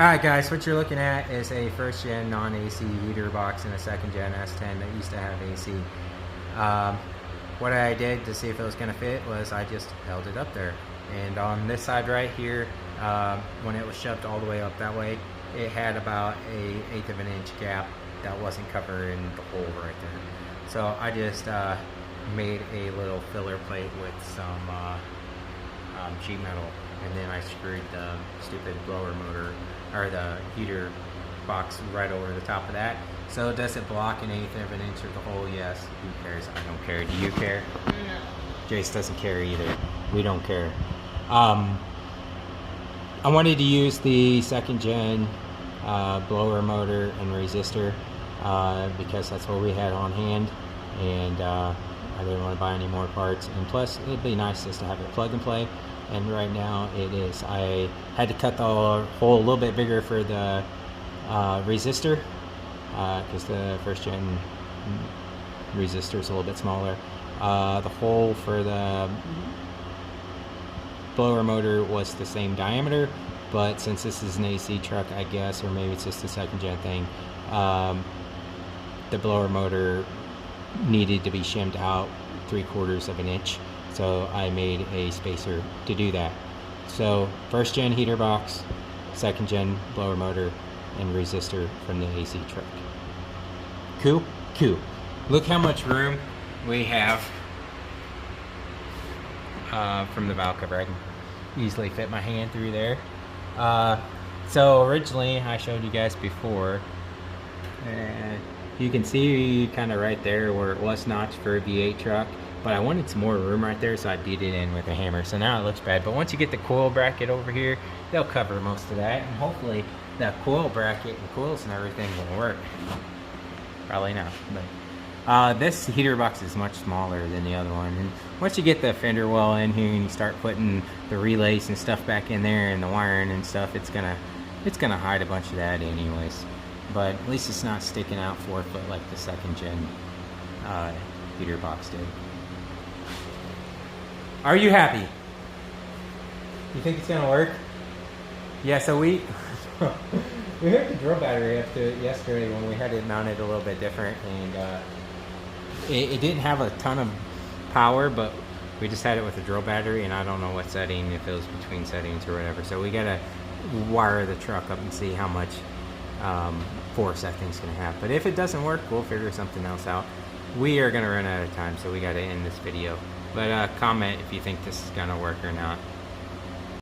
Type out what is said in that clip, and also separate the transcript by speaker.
Speaker 1: Alright guys, what you're looking at is a first gen non-AC heater box and a second gen S10 that used to have AC. What I did to see if it was going to fit was I just held it up there. And on this side right here, when it was shoved all the way up that way, it had about an 1/8 of an inch gap that wasn't covering the hole right there. So I just made a little filler plate with some sheet metal, and then I screwed the stupid blower motor or the heater box right over the top of that. So does it block an 1/8 of an inch of the hole? Yes. Who cares? I don't care. Do you care? No. Jace doesn't care either. We don't care. I wanted to use the second gen blower motor and resistor because that's what we had on hand, and I didn't want to buy any more parts, and plus it'd be nice just to have it plug and play, and right now it is. I had to cut the hole a little bit bigger for the resistor because the first gen resistor is a little bit smaller. The hole for the blower motor was the same diameter, but since this is an AC truck, I guess, or maybe it's just a second gen thing, the blower motor needed to be shimmed out 3/4 of an inch, so I made a spacer to do that. So first gen heater box, second gen blower motor, and resistor from the AC truck. Cool? Cool. Look how much room we have from the valve cover. I can easily fit my hand through there. So originally I showed you guys before, and you can see kind of right there where it was notched for a V8 truck, but I wanted some more room right there, so I beat it in with a hammer. So now it looks bad, but once you get the coil bracket over here, they'll cover most of that, and hopefully that coil bracket and coils and everything will work. Probably not, but this heater box is much smaller than the other one, and once you get the fender well in here and you start putting the relays and stuff back in there and the wiring and stuff, it's gonna hide a bunch of that anyways. But at least it's not sticking out 4 foot like the second gen heater box did. Are you happy? You think it's gonna work? Yeah, so we we hooked the drill battery up to it yesterday when we had it mounted a little bit different, and it didn't have a ton of power, but we just had it with a drill battery, and I don't know what setting, if it was between settings or whatever. So we gotta wire the truck up and see how much force that thing's gonna have. But if it doesn't work, we'll figure something else out. We are gonna run out of time, so we gotta end this video. But comment if you think this is gonna work or not.